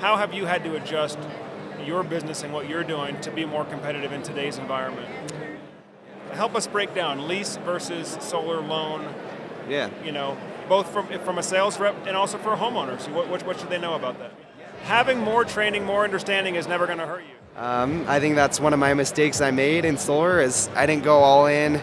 how have you had to adjust your business and what you're doing to be more competitive in today's environment? Help us break down lease versus solar loan. Yeah. Both from a sales rep and also for homeowners. What should they know about that? Having more training, more understanding is never going to hurt you. I think that's one of my mistakes I made in solar is I didn't go all in.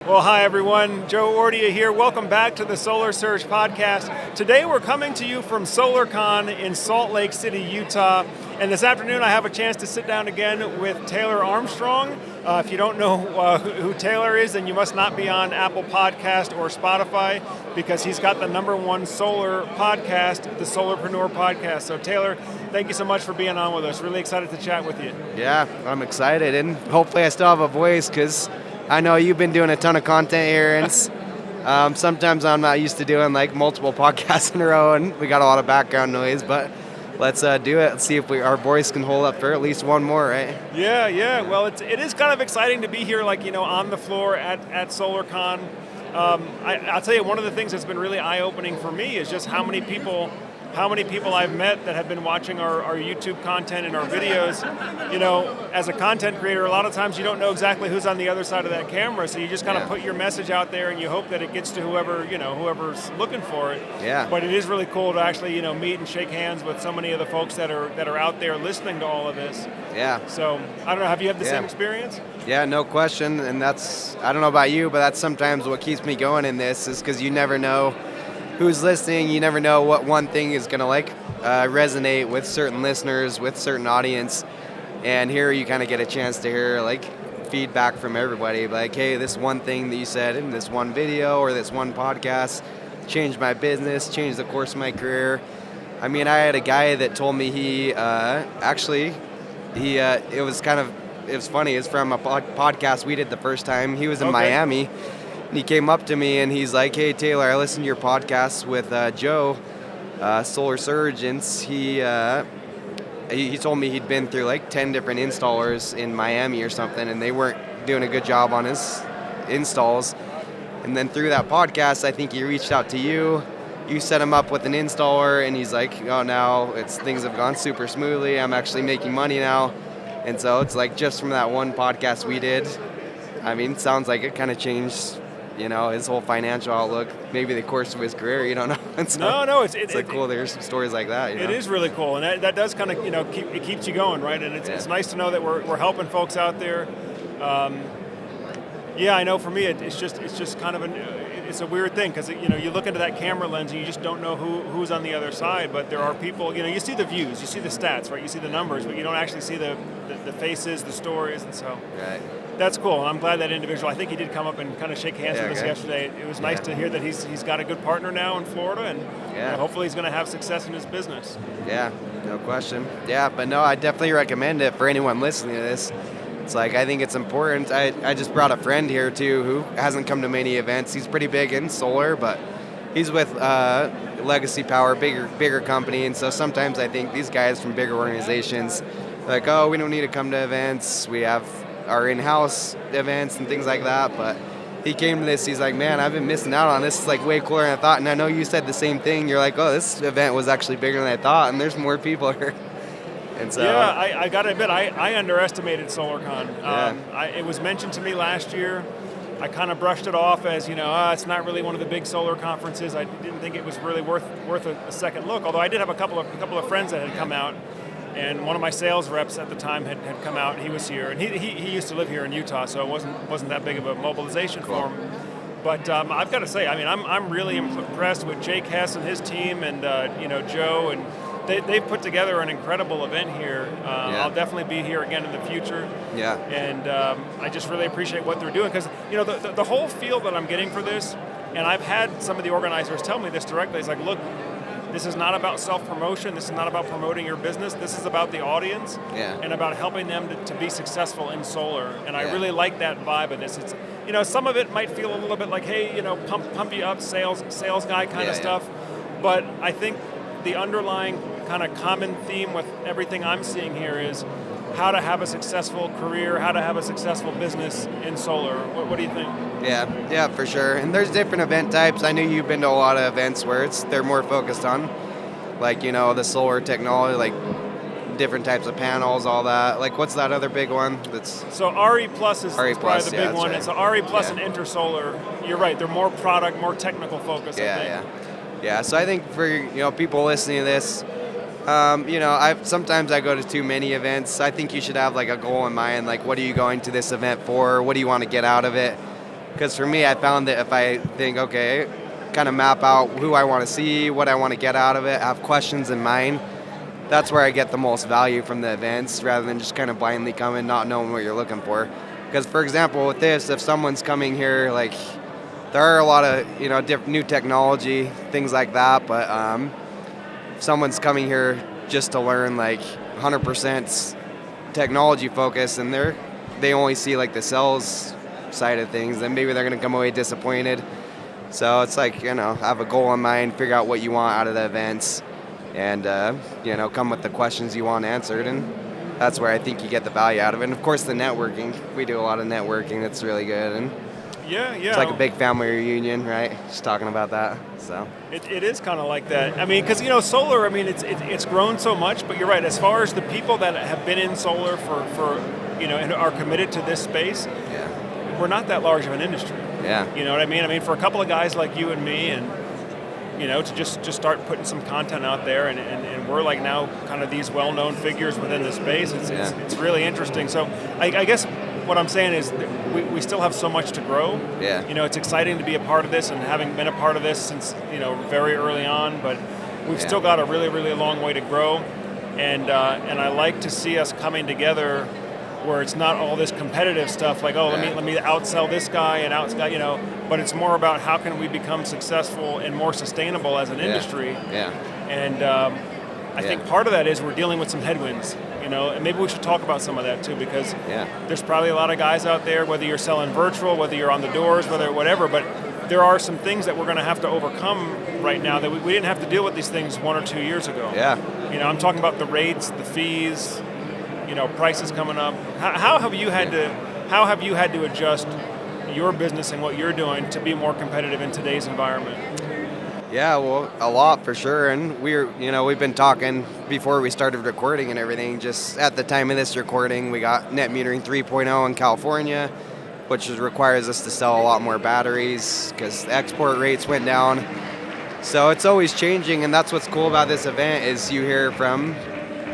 Well, hi everyone, Joe Ordia here. Welcome back to the Solar Surge podcast. Today we're coming to you from SolarCon in Salt Lake City, Utah. And this afternoon I have a chance to sit down again with Taylor Armstrong. If you don't know who Taylor is, then you must not be on Apple Podcast or Spotify because he's got the #1 solar podcast, the Solarpreneur podcast. So Taylor, thank you so much for being on with us. Really excited to chat with you. Yeah, I'm excited, and hopefully I still have a voice because I know you've been doing a ton of content here, and sometimes I'm not used to doing like multiple podcasts in a row, and we got a lot of background noise, but let's do it. Let's see if our voice can hold up for at least one more, right? Yeah. Well, it is kind of exciting to be here, on the floor at SolarCon. I'll tell you, one of the things that's been really eye-opening for me is just how many people I've met that have been watching our YouTube content and our videos. As a content creator, a lot of times you don't know exactly who's on the other side of that camera, so you just kind of put your message out there and you hope that it gets to whoever's looking for it. Yeah. But it is really cool to actually, meet and shake hands with so many of the folks that are out there listening to all of this. Yeah. So, I don't know, have you had the same experience? Yeah, no question, and I don't know about you, but that's sometimes what keeps me going in this is because you never know who's listening. You never know what one thing is going to resonate with certain listeners, with certain audience. And here you kind of get a chance to hear feedback from everybody. Like, hey, this one thing that you said in this one video or this one podcast changed my business, changed the course of my career. I mean, I had a guy that told me it was funny. It's from a podcast we did the first time. He was in Miami. And he came up to me and he's like, hey, Taylor, I listened to your podcast with Joe, Solar Surge, and he told me he'd been through 10 different installers in Miami or something, and they weren't doing a good job on his installs. And then through that podcast, I think he reached out to you. You set him up with an installer, and he's like, oh, now things have gone super smoothly. I'm actually making money now. And so it's just from that one podcast we did, I mean, it sounds like it kind of changed his whole financial outlook, maybe the course of his career, you don't know. And so no, it's cool. There's some stories like that. It is really cool, and that does kind of keeps you going, right? And it's nice to know that we're helping folks out there. I know for me it's just kind of it's a weird thing because you look into that camera lens and you just don't know who's on the other side, but there are people. You see the views, you see the stats, right? You see the numbers, but you don't actually see the faces, the stories, and so. Right. That's cool, and I'm glad that individual. I think he did come up and kind of shake hands with us yesterday. It was nice to hear that he's got a good partner now in Florida, and hopefully he's going to have success in his business. Yeah, no question. Yeah, but no, I definitely recommend it for anyone listening to this. It's I think it's important. I just brought a friend here too who hasn't come to many events. He's pretty big in solar, but he's with Legacy Power, bigger company, and so sometimes I think these guys from bigger organizations we don't need to come to events. We have our in-house events and things like that, but he came to this, he's like, man, I've been missing out on this. It's way cooler than I thought, and I know you said the same thing. You're like, oh, this event was actually bigger than I thought, and there's more people here. And so I gotta admit, I underestimated SolarCon. It was mentioned to me last year. I kind of brushed it off as, it's not really one of the big solar conferences. I didn't think it was really worth a second look, although I did have a couple of friends that had come out. And one of my sales reps at the time had come out, and he was here. And he used to live here in Utah, so it wasn't that big of a mobilization for him. But I've got to say, I mean, I'm really impressed with Jake Hess and his team, and Joe, and they've put together an incredible event here. I'll definitely be here again in the future. Yeah. And I just really appreciate what they're doing because the whole feel that I'm getting for this, and I've had some of the organizers tell me this directly. It's look. This is not about self-promotion. This is not about promoting your business. This is about the audience and about helping them to be successful in solar. And I really like that vibe of this. It's some of it might feel a little bit like, hey, pump you up, sales guy kind of stuff. But I think the underlying kind of common theme with everything I'm seeing here is how to have a successful career, how to have a successful business in solar. What do you think? Yeah, for sure. And there's different event types. I know you've been to a lot of events where they're more focused on, like, the solar technology, like different types of panels, all that. Like, what's that other big one? So RE Plus is RE probably the big that's one. right. And so RE Plus and Intersolar, you're right, they're more product, more technical focused, I think. Yeah, so I think for people listening to this, sometimes I go to too many events. I think you should have like a goal in mind, like what are you going to this event for? What do you want to get out of it? Because for me, I found that if I think, okay, kind of map out who I want to see, what I want to get out of it, have questions in mind, that's where I get the most value from the events rather than just kind of blindly coming, not knowing what you're looking for. Because, for example, with this, if someone's coming here, like, there are a lot of, new technology, things like that, but if someone's coming here just to learn, like, 100% technology focus and they only see, like, the sales side of things, then maybe they're going to come away disappointed. So it's like, have a goal in mind, figure out what you want out of the events, and, come with the questions you want answered, and that's where I think you get the value out of it. And, of course, the networking. We do a lot of networking that's really good, and yeah. It's like a big family reunion, right? Just talking about that, so. It is kind of like that. I mean, because, solar, I mean, it's grown so much, but you're right, as far as the people that have been in solar for and are committed to this space, we're not that large of an industry. Yeah. You know what I mean? I mean, for a couple of guys like you and me, and to just start putting some content out there, and we're like now kind of these well-known figures within the space. It's really interesting. So I guess what I'm saying is that we still have so much to grow. Yeah. It's exciting to be a part of this, and having been a part of this since very early on, but we've still got a really, really long way to grow, and I like to see us coming together where it's not all this competitive stuff like, let me outsell this guy and but it's more about how can we become successful and more sustainable as an industry. And I think part of that is we're dealing with some headwinds, and maybe we should talk about some of that too, because there's probably a lot of guys out there, whether you're selling virtual, whether you're on the doors, whatever, but there are some things that we're going to have to overcome right now that we didn't have to deal with these things 1 or 2 years ago. I'm talking about the rates, the fees, prices coming up. How have you had to adjust your business and what you're doing to be more competitive in today's environment? Yeah, well, a lot for sure. And we've been talking before we started recording and everything. Just at the time of this recording, we got net metering 3.0 in California, which requires us to sell a lot more batteries because the export rates went down. So it's always changing, and that's what's cool about this event is you hear from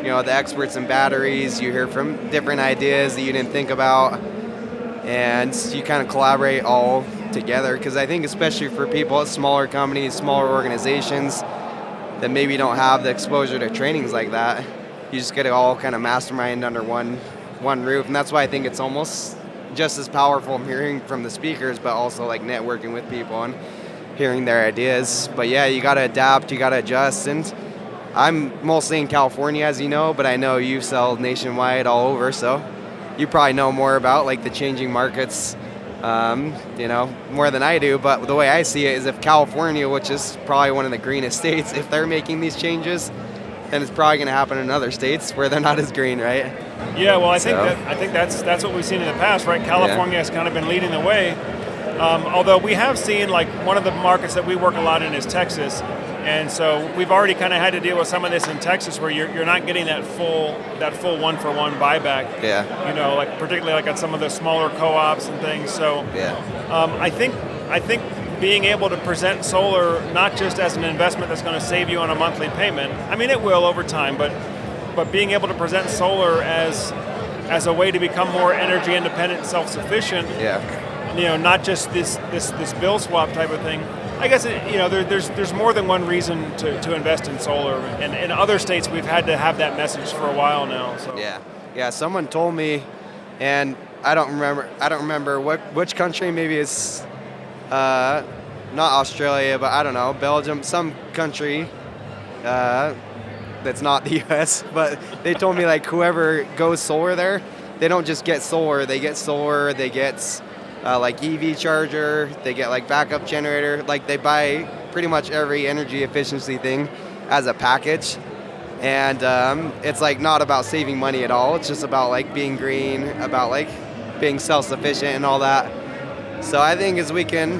the experts in batteries, you hear from different ideas that you didn't think about, and you kind of collaborate all together, because I think especially for people at smaller companies, smaller organizations that maybe don't have the exposure to trainings like that, you just get it all kind of mastermind under one roof, and that's why I think it's almost just as powerful in hearing from the speakers, but also like networking with people and hearing their ideas. But yeah, you got to adapt, you got to adjust, and I'm mostly in California, as you know, but I know you sell nationwide all over, so you probably know more about like the changing markets, more than I do. But the way I see it is if California, which is probably one of the greenest states, if they're making these changes, then it's probably going to happen in other states where they're not as green, right? Yeah, well, I think that's what we've seen in the past, right? California has kind of been leading the way, although we have seen like one of the markets that we work a lot in is Texas. And so we've already kind of had to deal with some of this in Texas, where you're not getting that full 1-for-1 buyback. Like particularly like at some of the smaller co-ops and things. So I think being able to present solar not just as an investment that's going to save you on a monthly payment. I mean, it will over time, but being able to present solar as a way to become more energy independent, self-sufficient. Not just this bill swap type of thing. I guess there's more than one reason to invest in solar, and in other states we've had to have that message for a while now. So someone told me, and I don't remember which country. Maybe it's not Australia, but I don't know, Belgium, some country that's not the U.S. But they told me like whoever goes solar there, they don't just get solar, they get like EV charger, they get like backup generator, like they buy pretty much every energy efficiency thing as a package. And it's like not about saving money at all. It's just about like being green, about like being self-sufficient and all that. So I think as we can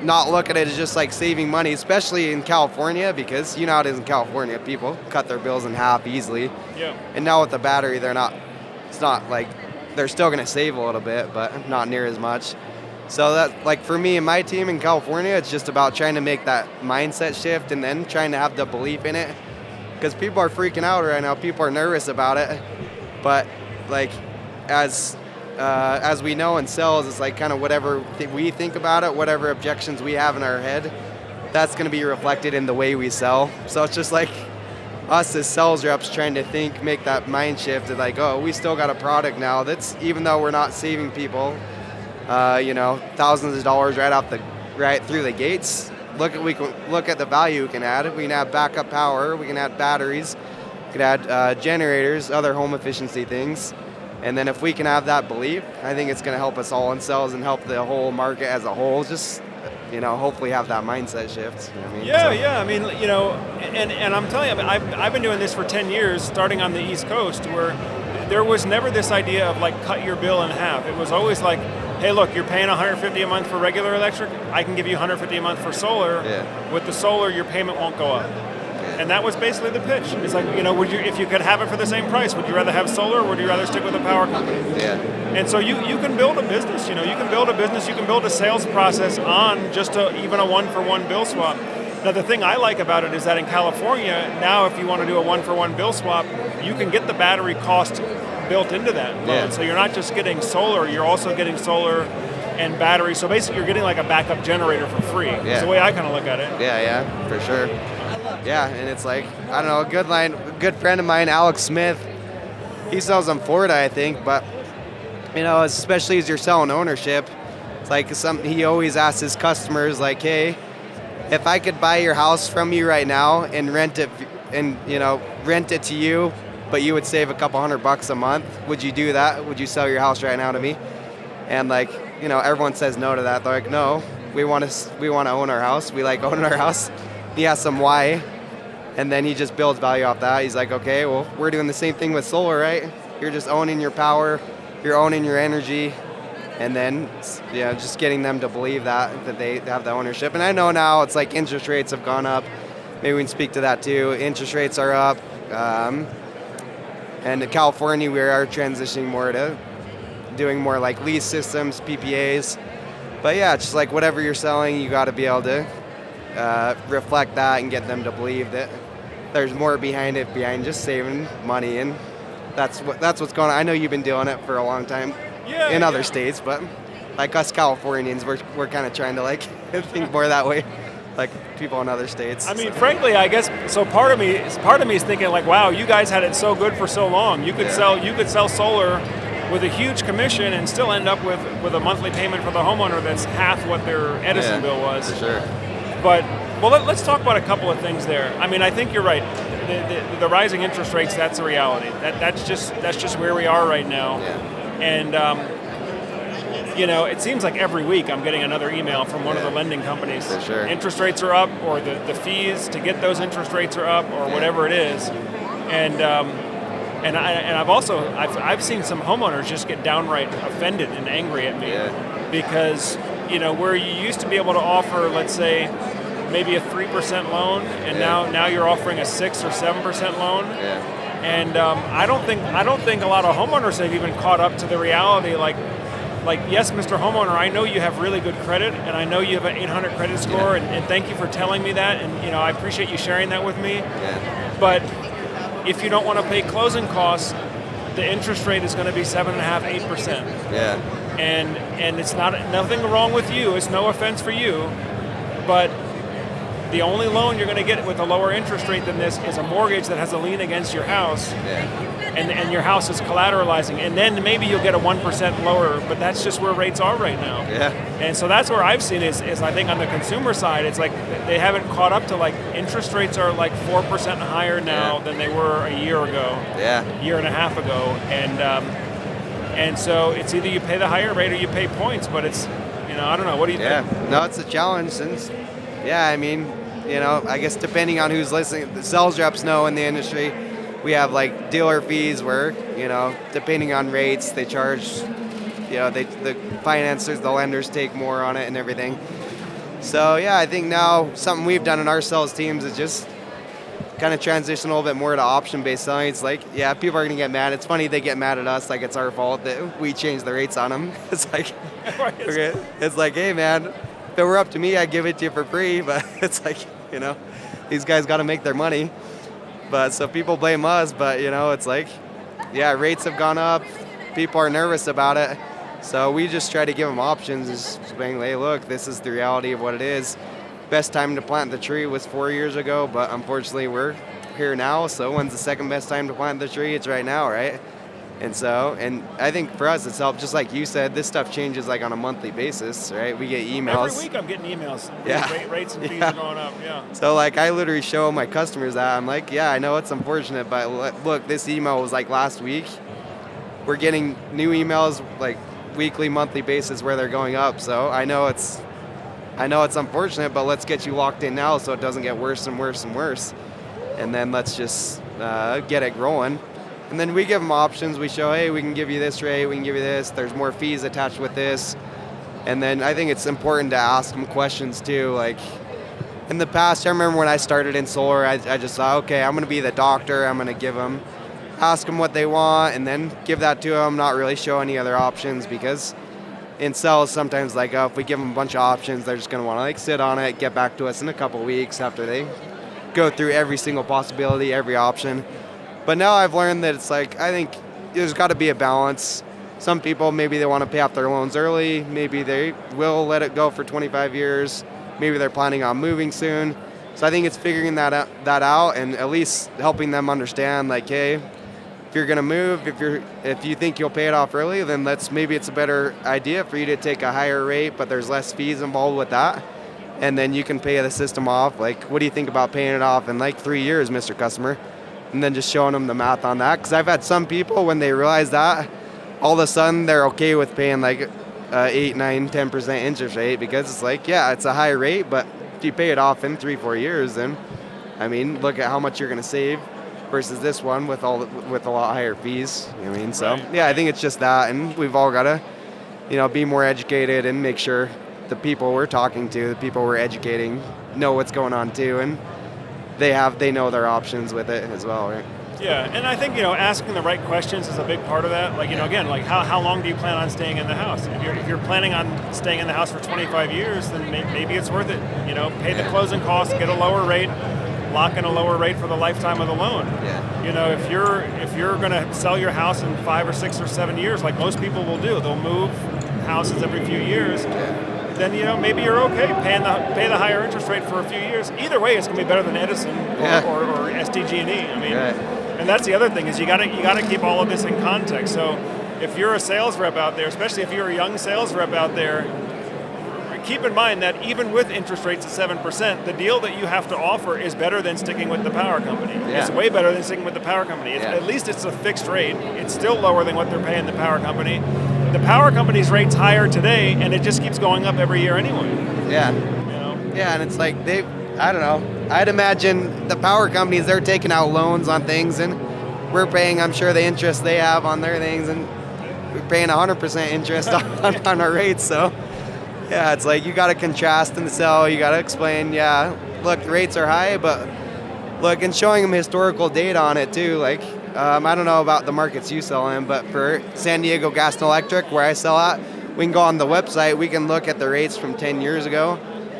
not look at it as just like saving money, especially in California, because you know how it is in California, people cut their bills in half easily. Yeah. And now with the battery, it's not like, they're still going to save a little bit, but not near as much. So that, like for me and my team in California, it's just about trying to make that mindset shift and then trying to have the belief in it. Because people are freaking out right now. People are nervous about it. But like as we know in sales, it's like kind of whatever we think about it, whatever objections we have in our head, that's going to be reflected in the way we sell. So it's just like us as sales reps trying to make that mind shift of like, oh, we still got a product now that's, even though we're not saving people, thousands of dollars right through the gates. We can look at the value we can add. We can add backup power. We can add batteries. We can add generators, other home efficiency things. And then if we can have that belief, I think it's going to help us all in sales and help the whole market as a whole. Just hopefully have that mindset shift. You know what I mean? Yeah. I mean, and I'm telling you, I've been doing this for 10 years, starting on the East Coast, where there was never this idea of like cut your bill in half. It was always like, hey, look, you're paying $150 a month for regular electric. I can give you $150 a month for solar. Yeah. With the solar, your payment won't go up. Yeah. And that was basically the pitch. It's like, would you, if you could have it for the same price, would you rather have solar or would you rather stick with a power company? Yeah. And so you can build a business. You can build a business. You can build a sales process on just even a one-for-one bill swap. Now, the thing I like about it is that in California, now if you want to do a one-for-one bill swap, you can get the battery cost built into that loan. Yeah. So you're not just getting solar, you're also getting solar and battery. So basically you're getting like a backup generator for free. Yeah. That's the way I kind of look at it. Yeah, for sure. Yeah, and it's like, I don't know, a good friend of mine, Alex Smith, he sells in Florida, I think, but, especially as you're selling ownership, it's like he always asks his customers, like, hey, if I could buy your house from you right now and rent it to you, but you would save a couple $100 a month, would you do that? Would you sell your house right now to me? And like, everyone says no to that. They're like, no, we want to own our house. We like owning our house. He asks them why, and then he just builds value off that. He's like, okay, well, we're doing the same thing with solar, right? You're just owning your power, you're owning your energy, and then just getting them to believe that they have the ownership. And I know now it's like interest rates have gone up. Maybe we can speak to that too. Interest rates are up. And in California, we are transitioning more to doing more like lease systems, PPAs. But yeah, it's just like whatever you're selling, you got to be able to reflect that and get them to believe that there's more behind just saving money. And that's what's going on. I know you've been doing it for a long time in other states, but like us Californians, we're kind of trying to like think more that way. Like people in other states. I mean, frankly, I guess so. Part of me is thinking like, wow, you guys had it so good for so long. You could sell solar with a huge commission and still end up with a monthly payment for the homeowner that's half what their Edison bill was. For sure. But let's talk about a couple of things there. I mean, I think you're right. The rising interest rates, that's a reality. That's just where we are right now. Yeah. And it seems like every week I'm getting another email from one of the lending companies. For sure. Interest rates are up, or the fees to get those interest rates are up, or whatever it is. And I've seen some homeowners just get downright offended and angry at me because where you used to be able to offer, let's say, maybe a 3% loan, and now you're offering a 6 or 7% loan. Yeah. And I don't think a lot of homeowners have even caught up to the reality. Like, yes, Mr. Homeowner, I know you have really good credit, and I know you have an 800 credit score, and thank you for telling me that, and I appreciate you sharing that with me. Yeah. But if you don't want to pay closing costs, the interest rate is going to be 7.5%, 8%. Yeah. And it's nothing wrong with you. It's no offense for you, but the only loan you're going to get with a lower interest rate than this is a mortgage that has a lien against your house. Yeah. And your house is collateralizing, and then maybe you'll get a 1% lower, but that's just where rates are right now. Yeah. And so that's where I've seen is I think on the consumer side, it's like they haven't caught up to, like, interest rates are like 4% higher now than they were a year ago, year and a half ago, and so it's either you pay the higher rate or you pay points, but it's, I don't know, what do you think? No, it's a challenge since, I mean, I guess depending on who's listening, the sales reps know in the industry, we have like dealer fees where, depending on rates, they charge, the financiers, the lenders take more on it and everything. So yeah, I think now something we've done in our sales teams is just kind of transition a little bit more to option-based selling. It's like, yeah, people are going to get mad. It's funny they get mad at us like it's our fault that we changed the rates on them. It's like, okay, it's like, hey man, if it were up to me, I'd give it to you for free. But it's like, these guys got to make their money. But so people blame us, but it's like, yeah, rates have gone up. People are nervous about it. So we just try to give them options, just saying, hey, look, this is the reality of what it is. Best time to plant the tree was 4 years ago, but unfortunately we're here now. So when's the second best time to plant the tree? It's right now, right? And I think for us it's helped, just like you said, this stuff changes like on a monthly basis, right? We get emails. Every week I'm getting emails. Yeah. Rates and fees are going up, yeah. So like I literally show my customers that. I'm like, yeah, I know it's unfortunate, but look, this email was like last week. We're getting new emails like weekly, monthly basis where they're going up. So I know it's unfortunate, but let's get you locked in now so it doesn't get worse and worse and worse. And then let's just get it growing. And then we give them options. We show, hey, we can give you this rate, we can give you this. There's more fees attached with this. And then I think it's important to ask them questions too. Like in the past, I remember when I started in solar, I just thought, okay, I'm going to be the doctor. I'm going to ask them what they want and then give that to them, not really show any other options, because in sales sometimes like if we give them a bunch of options, they're just going to want to like sit on it, get back to us in a couple weeks after they go through every single possibility, every option. But now I've learned that it's like, I think there's got to be a balance. Some people, maybe they want to pay off their loans early. Maybe they will let it go for 25 years. Maybe they're planning on moving soon. So I think it's figuring that out and at least helping them understand like, hey, if you're going to move, if you think you'll pay it off early, then maybe it's a better idea for you to take a higher rate, but there's less fees involved with that. And then you can pay the system off. Like, what do you think about paying it off in like 3 years, Mr. Customer? And then just showing them the math on that. Because I've had some people, when they realize that, all of a sudden they're okay with paying like 8, 9, 10% interest rate, because it's like, yeah, it's a high rate, but if you pay it off in 3-4 years, then, I mean, look at how much you're going to save versus this one with a lot higher fees. So yeah, I think it's just that, and we've all got to, be more educated and make sure the people we're talking to, the people we're educating, know what's going on too, and they know their options with it as well, right? Yeah, and I think, asking the right questions is a big part of that. Like, again, like how long do you plan on staying in the house? If you're planning on staying in the house for 25 years, then maybe it's worth it. Pay the closing costs, get a lower rate, lock in a lower rate for the lifetime of the loan. Yeah. If you're going to sell your house in 5 or 6 or 7 years, like most people will do, they'll move houses every few years. Then maybe you're okay pay the higher interest rate for a few years. Either way, it's going to be better than Edison or SDG&E. And that's the other thing is you got to keep all of this in context. So if you're a sales rep out there, especially if you're a young sales rep out there, keep in mind that even with interest rates at 7%, the deal that you have to offer is better than sticking with the power company. Yeah. It's way better than sticking with the power company. At least it's a fixed rate. It's still lower than what they're paying the power company. The power company's rate's higher today, and it just keeps going up every year anyway. Yeah. Yeah, and it's like I don't know. I'd imagine the power companies, they're taking out loans on things, and we're paying, I'm sure, the interest they have on their things, and we're paying 100% interest on our rates. So, yeah, it's like you got to contrast in the sell. You got to explain, look, the rates are high, but look, and showing them historical data on it too. Like, I don't know about the markets you sell in, but for San Diego Gas and Electric, where I sell at, we can go on the website, we can look at the rates from 10 years ago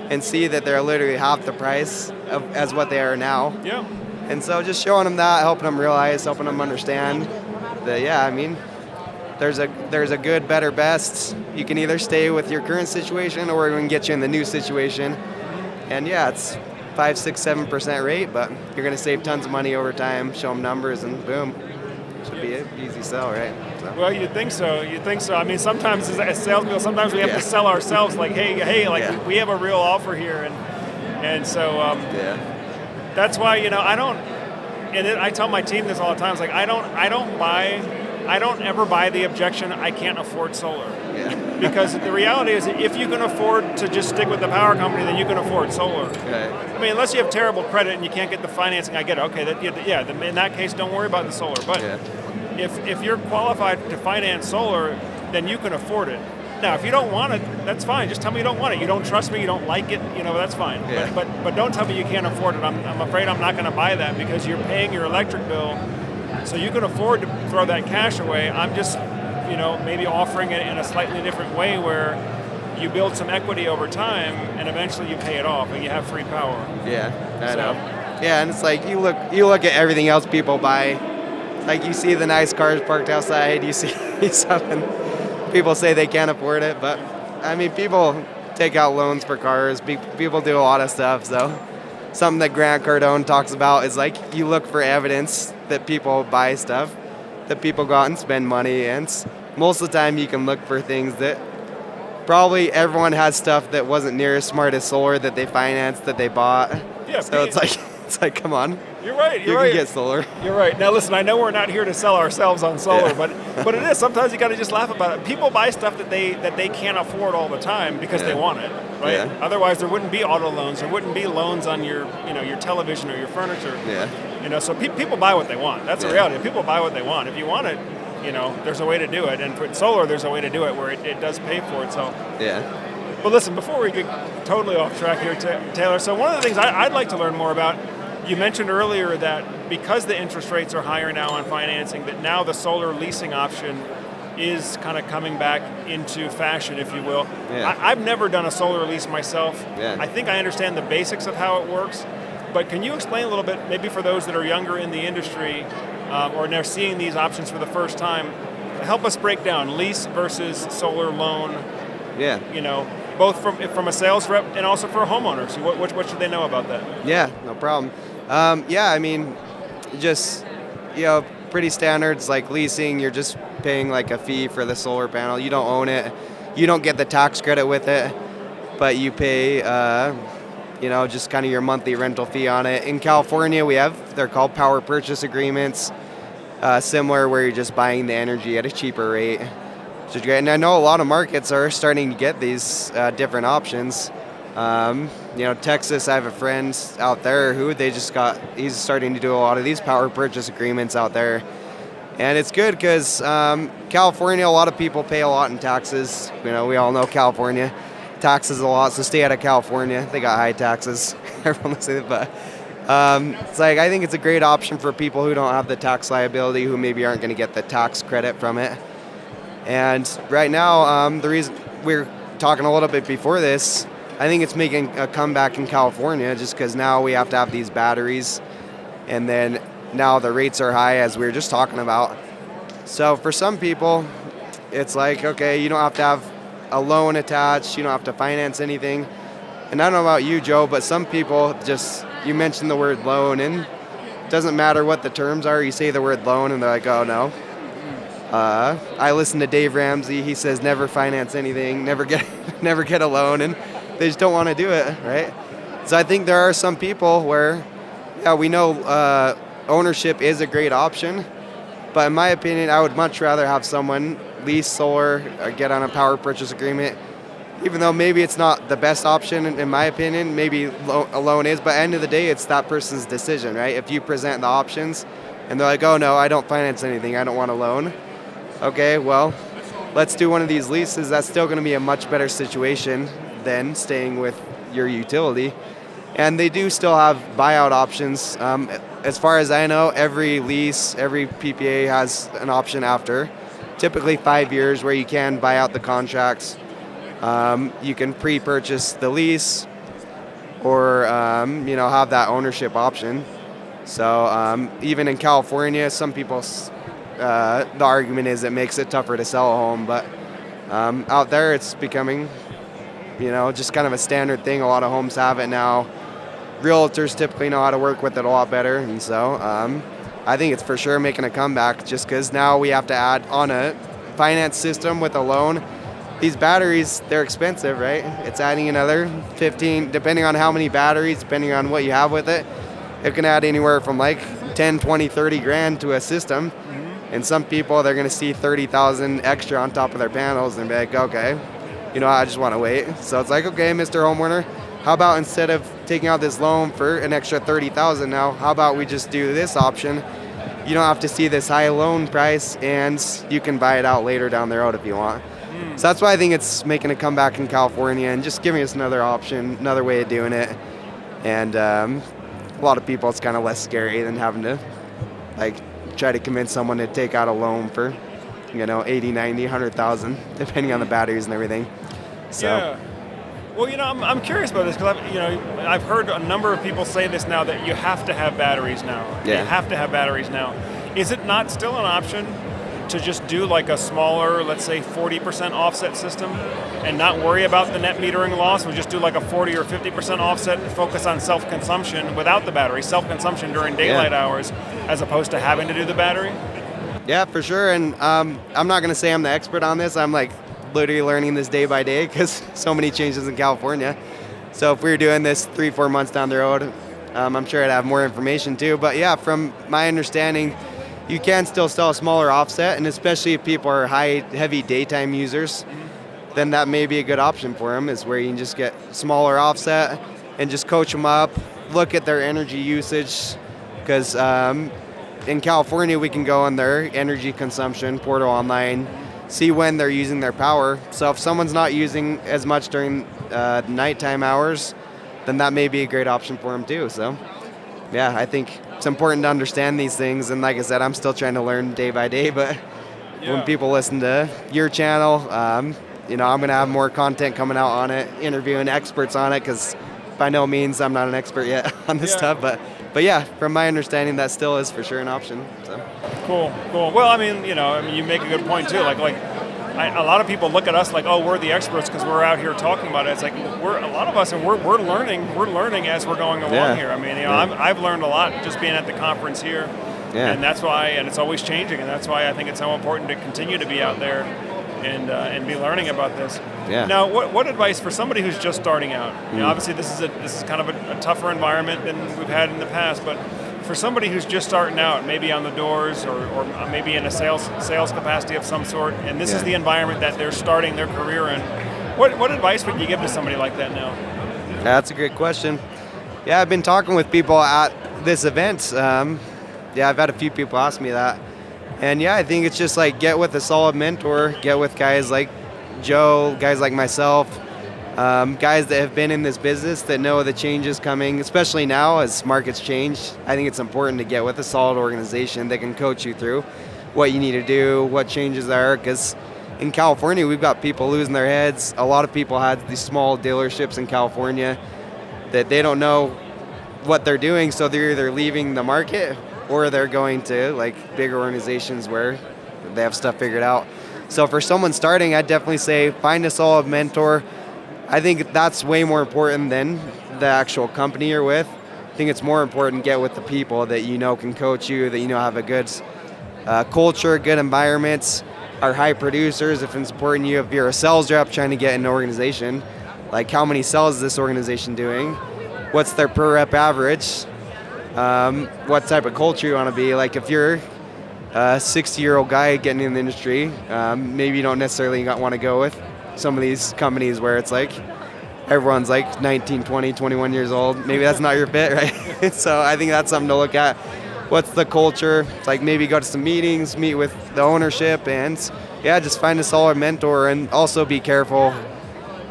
and see that they're literally half the price as what they are now. Yeah. And so just showing them that, helping them realize, helping them understand that, there's a good, better, best. You can either stay with your current situation or we can get you in the new situation. And it's 5, 6, 7% rate, but you're going to save tons of money over time. Show them numbers, and boom, should be an easy sell, right? So. Well, you'd think so. I mean, sometimes as salespeople, sometimes we have to sell ourselves. Like, hey, we have a real offer here, and so that's why I don't. And I tell my team this all the time. It's like I don't buy I don't ever buy the objection, I can't afford solar. Yeah. Because the reality is, if you can afford to just stick with the power company, then you can afford solar. Right. I mean, unless you have terrible credit and you can't get the financing, I get it. Okay, in that case, don't worry about the solar. But if you're qualified to finance solar, then you can afford it. Now, if you don't want it, that's fine. Just tell me you don't want it. You don't trust me, you don't like it, that's fine. Yeah. But don't tell me you can't afford it. I'm afraid I'm not going to buy that because you're paying your electric bill, so you can afford to throw that cash away. I'm just, maybe offering it in a slightly different way where you build some equity over time and eventually you pay it off and you have free power. Yeah, I know. Yeah, and it's like you look at everything else people buy. Like you see the nice cars parked outside, you see something. People say they can't afford it, but I mean, people take out loans for cars. People do a lot of stuff. So something that Grant Cardone talks about is like you look for evidence that people buy stuff, that people go out and spend money, and most of the time you can look for things that probably everyone has stuff that wasn't near as smart as solar that they financed, that they bought. Yeah, so it's like, come on. You're right. You can get solar. You're right. Now listen, I know we're not here to sell ourselves on solar, but it is. Sometimes you got to just laugh about it. People buy stuff that they can't afford all the time because they want it, right? Yeah. Otherwise, there wouldn't be auto loans. There wouldn't be loans on your television or your furniture. Yeah. So people buy what they want. That's the reality. People buy what they want. If you want it, there's a way to do it. And for solar, there's a way to do it where it does pay for itself. Yeah. But listen, before we get totally off track here, Taylor, so one of the things I'd like to learn more about, you mentioned earlier that because the interest rates are higher now on financing, that now the solar leasing option is kind of coming back into fashion, if you will. Yeah. I've never done a solar lease myself. Yeah. I think I understand the basics of how it works, but can you explain a little bit, maybe for those that are younger in the industry or they're seeing these options for the first time, help us break down lease versus solar loan. Yeah. Both from a sales rep and also for homeowners. What should they know about that? Yeah, no problem. I mean, just, pretty standards like leasing, you're just paying like a fee for the solar panel. You don't own it. You don't get the tax credit with it, but you pay, just kind of your monthly rental fee on it. In California, they're called power purchase agreements, similar where you're just buying the energy at a cheaper rate. Which is great. And I know a lot of markets are starting to get these different options. Texas, I have a friend out there who he's starting to do a lot of these power purchase agreements out there. And it's good because California, a lot of people pay a lot in taxes. We all know California taxes a lot, so stay out of California. They got high taxes. Everyone will say that, but it's like I think it's a great option for people who don't have the tax liability, who maybe aren't going to get the tax credit from it. And right now, the reason we were talking a little bit before this, I think it's making a comeback in California just because now we have to have these batteries, and then now the rates are high, as we were just talking about. So for some people, it's like, okay, you don't have to have a loan attached, you don't have to finance anything. And I don't know about you, Joe, but some people you mentioned the word loan, and it doesn't matter what the terms are, you say the word loan, and they're like, oh, no. I listen to Dave Ramsey. He says never finance anything, never get a loan, and they just don't want to do it, right? So I think there are some people where, we know ownership is a great option, but in my opinion, I would much rather have someone lease solar or get on a power purchase agreement, even though maybe it's not the best option in my opinion. Maybe a loan is, but at the end of the day, it's that person's decision, right? If you present the options and they're like, oh no, I don't finance anything, I don't want a loan. Okay, well, let's do one of these leases. That's still going to be a much better situation than staying with your utility. And they do still have buyout options. As far as I know, every lease, every PPA has an option after, typically 5 years, where you can buy out the contracts. You can pre-purchase the lease or, have that ownership option. So even in California, some people... the argument is it makes it tougher to sell a home, but out there it's becoming, just kind of a standard thing. A lot of homes have it now. Realtors typically know how to work with it a lot better, and so I think it's for sure making a comeback just because now we have to add on a finance system with a loan. These batteries, they're expensive, right? It's adding another 15, depending on how many batteries, depending on what you have with it. It can add anywhere from like 10, 20, 30 grand to a system. And some people, they're going to see 30,000 extra on top of their panels and be like, okay, I just want to wait. So it's like, okay, Mr. Homeowner, how about instead of taking out this loan for an extra 30,000 now, how about we just do this option? You don't have to see this high loan price, and you can buy it out later down the road if you want. So that's why I think it's making a comeback in California and just giving us another option, another way of doing it. And a lot of people, it's kind of less scary than having to try to convince someone to take out a loan for 80, 90, 100,000, depending on the batteries and everything. So. Yeah. Well, I'm curious about this because I've heard a number of people say this now, that you have to have batteries now. Yeah. You have to have batteries now. Is it not still an option to just do like a smaller, let's say 40% offset system and not worry about the net metering loss? We just do like a 40 or 50% offset and focus on self-consumption without the battery, self-consumption during daylight hours, as opposed to having to do the battery? Yeah, for sure. And I'm not going to say I'm the expert on this. I'm literally learning this day by day because so many changes in California. So if we were doing this 3-4 months down the road, I'm sure I'd have more information too. But yeah, from my understanding, you can still sell a smaller offset, and especially if people are heavy daytime users, then that may be a good option for them, is where you can just get smaller offset and just coach them up, look at their energy usage, because in California we can go on their energy consumption portal online, see when they're using their power. So if someone's not using as much during nighttime hours, then that may be a great option for them too. So yeah, I think it's important to understand these things. And like I said, I'm still trying to learn day by day, but when people listen to your channel, I'm going to have more content coming out on it, interviewing experts on it, because by no means I'm not an expert yet on this stuff, but yeah, from my understanding, that still is for sure an option. So. Cool. Well, you make a good point too. A lot of people look at us like, oh, we're the experts because we're out here talking about it. It's like we're a lot of us, and we're learning. We're learning as we're going along here. I've learned a lot just being at the conference here, and that's why. And it's always changing, and that's why I think it's so important to continue to be out there and be learning about this. Yeah. Now, what advice for somebody who's just starting out? Obviously, this is kind of a tougher environment than we've had in the past, but for somebody who's just starting out, maybe on the doors or maybe in a sales capacity of some sort, and this is the environment that they're starting their career in, what advice would you give to somebody like that now? That's a great question. Yeah, I've been talking with people at this event. I've had a few people ask me that. And yeah, I think it's just get with a solid mentor, get with guys like Joe, guys like myself, guys that have been in this business that know the changes coming, especially now as markets change. I think it's important to get with a solid organization that can coach you through what you need to do, what changes are, because in California, we've got people losing their heads. A lot of people had these small dealerships in California that they don't know what they're doing, so they're either leaving the market or they're going to bigger organizations where they have stuff figured out. So for someone starting, I'd definitely say find a solid mentor. I think that's way more important than the actual company you're with. I think it's more important to get with the people that can coach you, that have a good culture, good environments, are high producers. If it's important if you're a sales rep trying to get an organization, how many sales is this organization doing? What's their per rep average? What type of culture you want to be. If you're a 60-year-old guy getting in the industry, maybe you don't necessarily want to go with some of these companies where it's everyone's 19, 20, 21 years old. Maybe that's not your fit, right? So I think that's something to look at. What's the culture? It's maybe go to some meetings, meet with the ownership, and just find a solid mentor, and also be careful.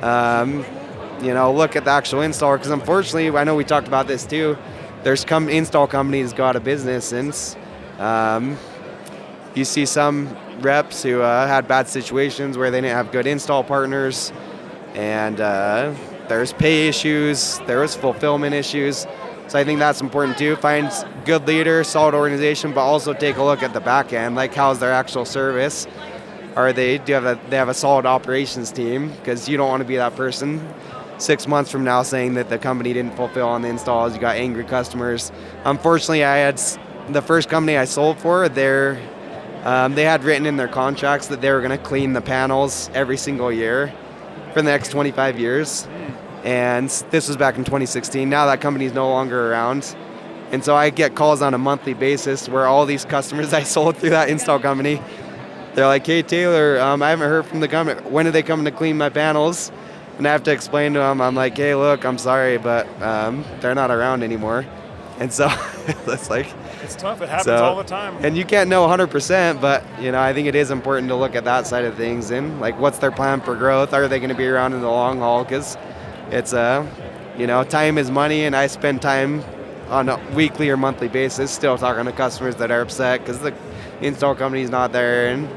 Look at the actual installer, because unfortunately, I know we talked about this too. There's install companies go out of business, and you see some reps who had bad situations where they didn't have good install partners, and there's pay issues, there was fulfillment issues. So I think that's important too. Find good leader, solid organization, but also take a look at the back end, how's their actual service. They have a solid operations team? Because you don't want to be that person 6 months from now saying that the company didn't fulfill on the installs. You got angry customers. Unfortunately, I had the first company I sold for, they had written in their contracts that they were going to clean the panels every single year for the next 25 years. And this was back in 2016. Now that company's no longer around. And so I get calls on a monthly basis where all these customers I sold through that install company, they're like, hey, Taylor, I haven't heard from the company. When are they coming to clean my panels? And I have to explain to them, I'm like, hey, look, I'm sorry, but they're not around anymore. And so it's like... It's tough. It happens all the time. And you can't know 100%, but I think it is important to look at that side of things and like, what's their plan for growth? Are they going to be around in the long haul? Because it's time is money, and I spend time on a weekly or monthly basis still talking to customers that are upset because the install company's not there, and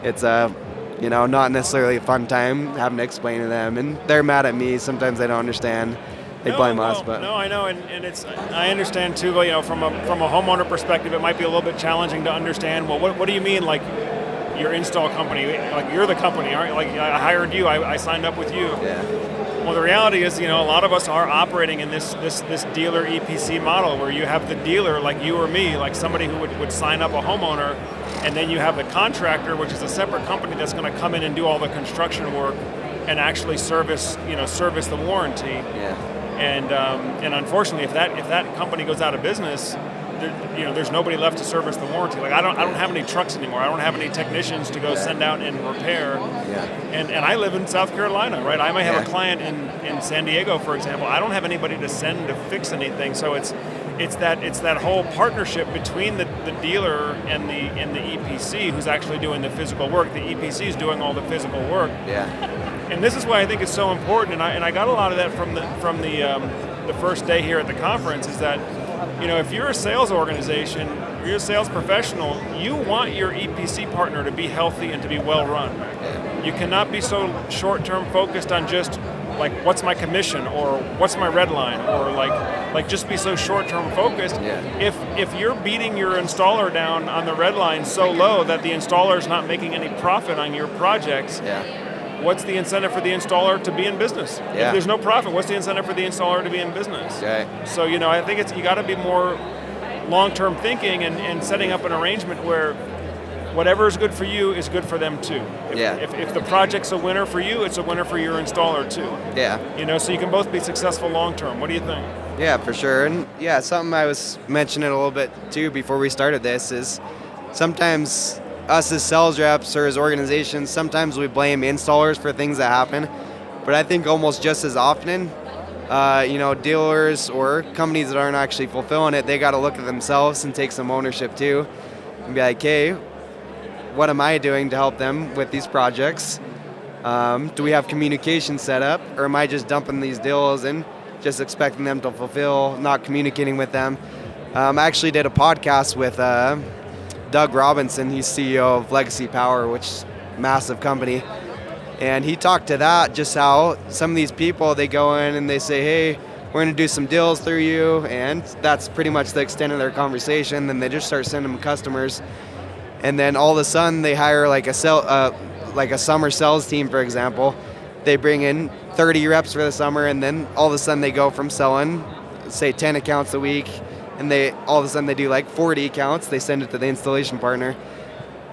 it's not necessarily a fun time having to explain to them, and they're mad at me. Sometimes they don't understand. They blame us, but no, I know, and I understand too. From a homeowner perspective, it might be a little bit challenging to understand. Well, what do you mean, like your install company? Like you're the company, aren't you? Like I hired you, I signed up with you. Yeah. Well, the reality is, a lot of us are operating in this dealer EPC model where you have the dealer, like you or me, like somebody who would sign up a homeowner, and then you have the contractor, which is a separate company that's going to come in and do all the construction work and actually service the warranty. Yeah. And unfortunately, if that company goes out of business, there's nobody left to service the warranty. Like I don't have any trucks anymore. I don't have any technicians to go send out and repair. Yeah. And I live in South Carolina, right? I may have a client in San Diego, for example. I don't have anybody to send to fix anything. So it's that whole partnership between the dealer and the EPC who's actually doing the physical work. The EPC is doing all the physical work. Yeah. And this is why I think it's so important. And I got a lot of that from the first day here at the conference. Is that if you're a sales organization, or you're a sales professional, you want your EPC partner to be healthy and to be well run. Yeah. You cannot be so short-term focused on just like what's my commission or what's my red line, or like just be so short-term focused. Yeah. If you're beating your installer down on the red line so low that the installer's not making any profit on your projects, what's the incentive for the installer to be in business? Yeah. If there's no profit, what's the incentive for the installer to be in business? Okay. So, I think you got to be more long-term thinking and setting up an arrangement where whatever is good for you is good for them too. If the project's a winner for you, it's a winner for your installer too. Yeah. So you can both be successful long-term. What do you think? Yeah, for sure. And something I was mentioning a little bit too before we started this is sometimes us as sales reps or as organizations, sometimes we blame installers for things that happen. But I think almost just as often, dealers or companies that aren't actually fulfilling it, they got to look at themselves and take some ownership too and be like, hey, what am I doing to help them with these projects? Do we have communication set up, or am I just dumping these deals and just expecting them to fulfill, not communicating with them? I actually did a podcast with Doug Robinson. He's CEO of Legacy Power, which is a massive company. And he talked to that, just how some of these people, they go in and they say, hey, we're going to do some deals through you. And that's pretty much the extent of their conversation. Then they just start sending them customers. And then all of a sudden they hire like a summer sales team, for example. They bring in 30 reps for the summer, and then all of a sudden they go from selling, say, 10 accounts a week, and they all of a sudden they do like 40 accounts. They send it to the installation partner,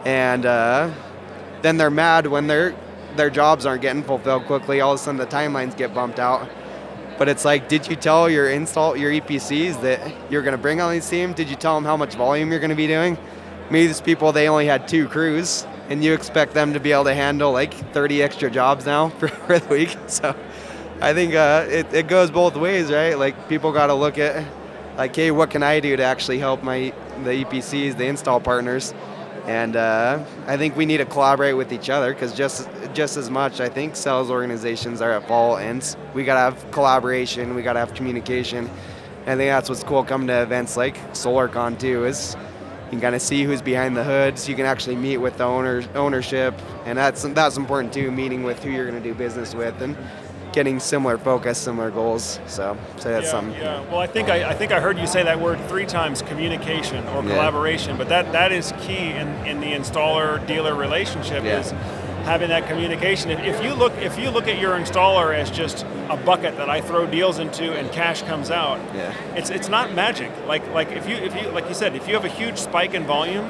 and then they're mad when their jobs aren't getting fulfilled quickly. All of a sudden the timelines get bumped out. But it's like, did you tell your EPCs that you're going to bring on these teams? Did you tell them how much volume you're going to be doing? Maybe these people, they only had 2 crews, and you expect them to be able to handle like 30 extra jobs now for the week. So I think it goes both ways, right? Like, people got to look at like, hey, what can I do to actually help the EPCs, the install partners? And I think we need to collaborate with each other, because just as much, I think sales organizations are at fault, and we got to have collaboration, we got to have communication. And I think that's what's cool coming to events like SolarCon too, is you can kind of see who's behind the hood, so you can actually meet with the ownership, and that's important too, meeting with who you're going to do business with and getting similar focus, similar goals. So that's something. Yeah. Well, I think I heard you say that word 3 times, communication or collaboration, but that is key in the installer-dealer relationship, is having that communication. If you look at your installer as just a bucket that I throw deals into and cash comes out, it's not magic. Like if you like you said, if you have a huge spike in volume,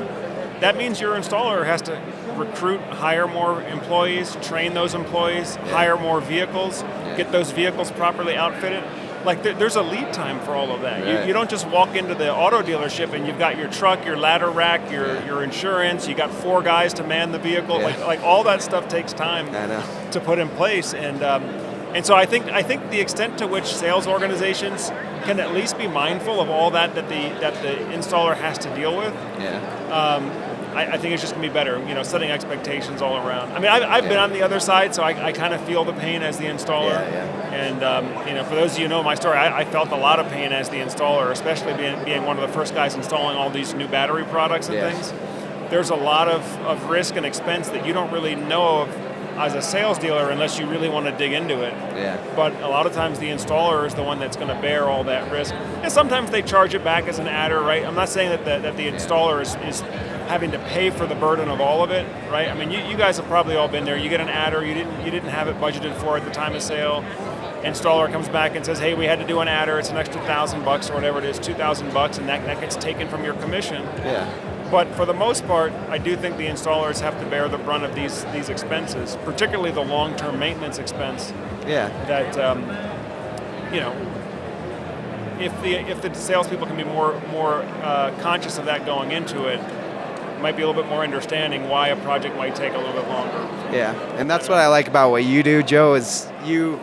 that means your installer has to recruit, hire more employees, train those employees, hire more vehicles, get those vehicles properly outfitted. like there's a lead time for all of that. Right. You don't just walk into the auto dealership and you've got your truck, your ladder rack, your insurance, you got 4 guys to man the vehicle. Yeah. Like all that stuff takes time I know. to put in place. And so I think the extent to which sales organizations can at least be mindful of all that the installer has to deal with. Yeah. I think it's just going to be better, setting expectations all around. I mean, I've been on the other side, so I kind of feel the pain as the installer. And for those of you who know my story, I felt a lot of pain as the installer, especially being one of the first guys installing all these new battery products and things. There's a lot of risk and expense that you don't really know of as a sales dealer unless you really want to dig into it. Yeah. But a lot of times the installer is the one that's going to bear all that risk. And sometimes they charge it back as an adder, right? I'm not saying that the installer is having to pay for the burden of all of it, right? I mean, you guys have probably all been there. You get an adder, you didn't have it budgeted for at the time of sale. Installer comes back and says, hey, we had to do an adder, it's an extra $1,000 or whatever it is, $2,000, and that gets taken from your commission. Yeah. But for the most part, I do think the installers have to bear the brunt of these expenses, particularly the long-term maintenance expense. Yeah. That if the salespeople can be more conscious of that going into it, might be a little bit more understanding why a project might take a little bit longer. Yeah, and that's what I like about what you do, Joe, is you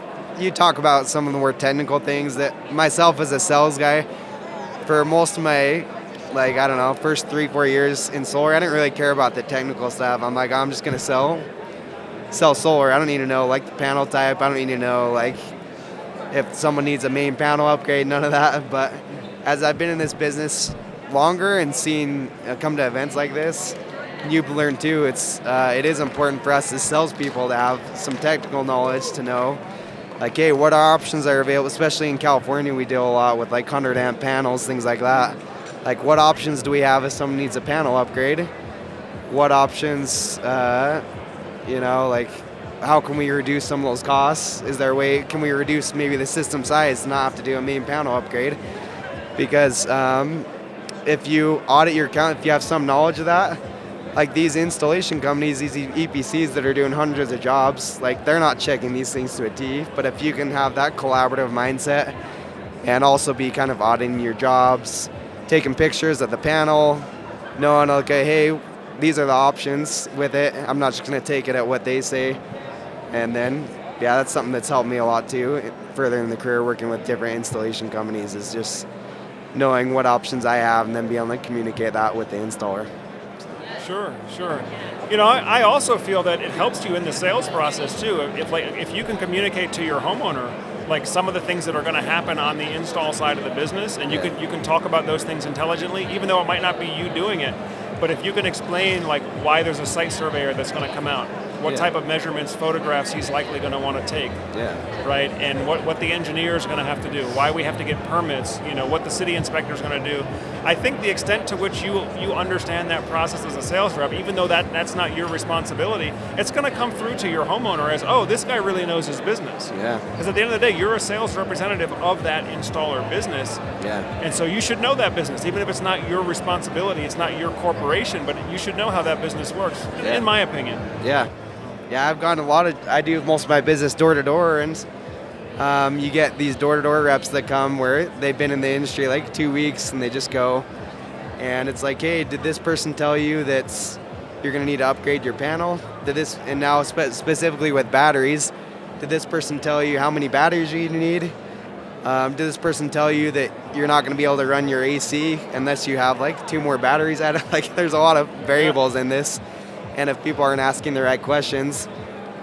talk about some of the more technical things that myself as a sales guy, for most of my, first 3-4 years in solar, I didn't really care about the technical stuff. I'm like, I'm just going to sell solar. I don't need to know, the panel type. I don't need to know, if someone needs a main panel upgrade, none of that. But as I've been in this business longer and seen come to events like this, you've learned too, it is important for us as salespeople to have some technical knowledge to know, hey, what options are available, especially in California. We deal a lot with 100 amp panels, things like that. What options do we have if someone needs a panel upgrade? What options, how can we reduce some of those costs? Is there a way, can we reduce maybe the system size to not have to do a main panel upgrade? Because if you audit your account, if you have some knowledge of that, these installation companies, these EPCs that are doing hundreds of jobs, they're not checking these things to a T. But if you can have that collaborative mindset and also be kind of auditing your jobs, taking pictures of the panel, knowing, okay, hey, these are the options with it. I'm not just going to take it at what they say. And then, that's something that's helped me a lot too, further in the career, working with different installation companies, is just knowing what options I have and then being able to communicate that with the installer. Sure. I also feel that it helps you in the sales process too. If you can communicate to your homeowner some of the things that are going to happen on the install side of the business, and you can talk about those things intelligently, even though it might not be you doing it. But if you can explain why there's a site surveyor that's going to come out, what type of measurements, photographs he's likely going to want to take, right? And what the engineer is going to have to do, why we have to get permits, what the city inspector is going to do. I think the extent to which you understand that process as a sales rep, even though that's not your responsibility, it's going to come through to your homeowner as, oh, this guy really knows his business. Yeah. Because at the end of the day, you're a sales representative of that installer business. Yeah. And so you should know that business, even if it's not your responsibility, it's not your corporation, but you should know how that business works, in my opinion. Yeah. Yeah, I've gone I do most of my business door to door, and you get these door to door reps that come where they've been in the industry 2 weeks, and they just go, and it's hey, did this person tell you that you're going to need to upgrade your panel? And now specifically with batteries, did this person tell you how many batteries you need? Did this person tell you that you're not going to be able to run your AC unless you have 2 more batteries at it? There's a lot of variables in this. And if people aren't asking the right questions,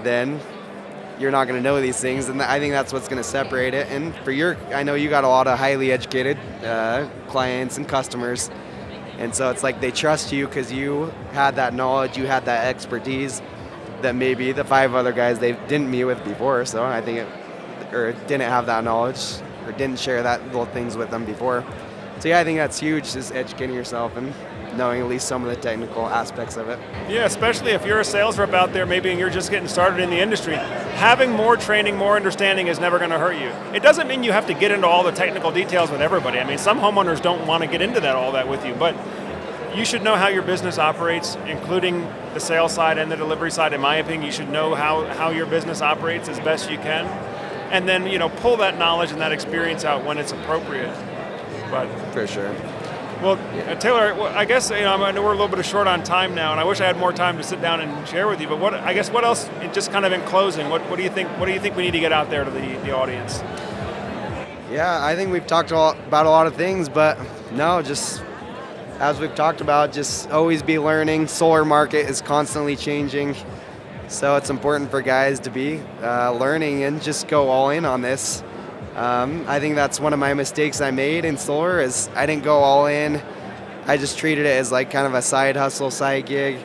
then you're not going to know these things. And I think that's what's going to separate it. And I know you got a lot of highly educated clients and customers. And so it's they trust you because you had that knowledge, you had that expertise that maybe the 5 other guys they didn't meet with before. So I think didn't have that knowledge or didn't share that little things with them before. So I think that's huge, just educating yourself and knowing at least some of the technical aspects of it. Yeah, especially if you're a sales rep out there maybe and you're just getting started in the industry, having more training, more understanding is never going to hurt you. It doesn't mean you have to get into all the technical details with everybody. I mean, some homeowners don't want to get into all that with you, but you should know how your business operates, including the sales side and the delivery side. In my opinion, you should know how your business operates as best you can. and then pull that knowledge and that experience out when it's appropriate. But for sure. Well, Taylor, I guess I know we're a little bit short on time now, and I wish I had more time to sit down and share with you. But what else? Just kind of in closing, what do you think? What do you think we need to get out there to the audience? Yeah, I think we've talked about a lot of things, but no, just as we've talked about, just always be learning. Solar market is constantly changing, so it's important for guys to be learning and just go all in on this. I think that's one of my mistakes I made in solar is I didn't go all in. I just treated it as like kind of a side hustle, side gig.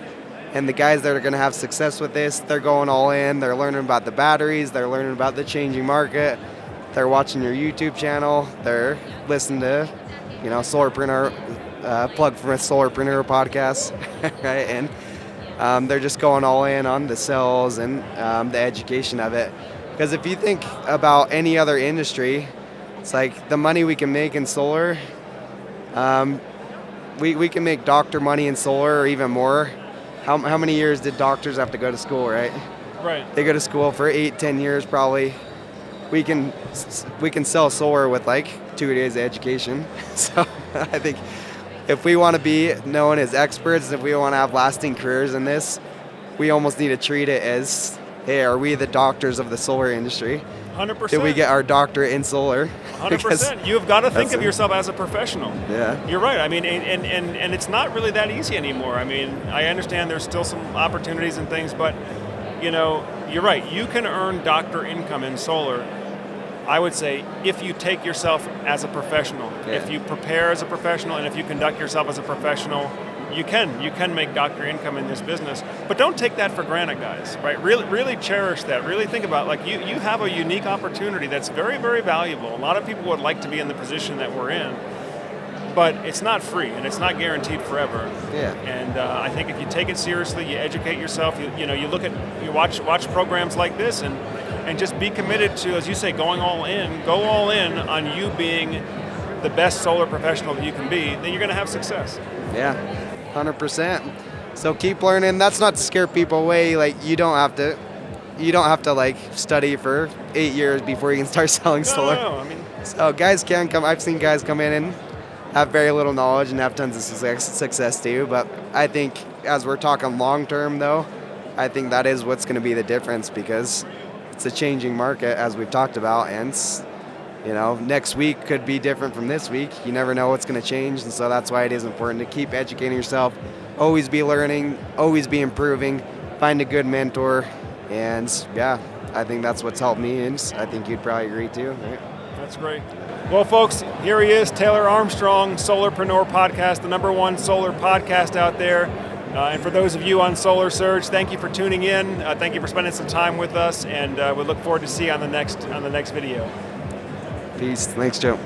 And the guys that are going to have success with this, they're going all in. They're learning about the batteries. They're learning about the changing market. They're watching your YouTube channel. They're listening to, Solarpreneur, plug for a Solarpreneur podcast, right? And they're just going all in on the sales and the education of it. Because if you think about any other industry, it's like the money we can make in solar, we can make doctor money in solar or even more. How many years did doctors have to go to school, right? Right. They go to school for 8-10 years probably. We can sell solar with like 2 days of education. So I think if we want to be known as experts, if we want to have lasting careers in this, we almost need to treat it as, hey, are we the doctors of the solar industry? 100%. Did we get our doctorate in solar? 100%. You've got to think of yourself as a professional. Yeah. You're right. I mean, and it's not really that easy anymore. I mean, I understand there's still some opportunities and things, but, you're right. You can earn doctor income in solar, I would say, if you take yourself as a professional. Yeah. If you prepare as a professional and if you conduct yourself as a professional, you can make doctor income in this business, but don't take that for granted, guys. Right? Really cherish that. Really think about you have a unique opportunity that's very, very valuable. A lot of people would like to be in the position that we're in, but it's not free and it's not guaranteed forever. Yeah. And I think if you take it seriously, you educate yourself. You watch programs like this and just be committed to, as you say, going all in. Go all in on you being the best solar professional that you can be. Then you're going to have success. Yeah. 100%. So keep learning. That's not to scare people away. Like you don't have to like study for 8 years before you can start selling solar. No. I mean, so guys can come. I've seen guys come in and have very little knowledge and have tons of success too. But I think as we're talking long term, though, I think that is what's going to be the difference because it's a changing market as we've talked about, and next week could be different from this week. You never know what's going to change, and so that's why it is important to keep educating yourself, always be learning, always be improving, find a good mentor, and yeah, I think that's what's helped me, and I think you'd probably agree too, right? That's great. Well, folks, here he is, Taylor Armstrong, Solarpreneur Podcast, the #1 solar podcast out there. And for those of you on Solar Surge, thank you for tuning in. Thank you for spending some time with us, and we look forward to see you on the next video. Peace. Thanks, Joe.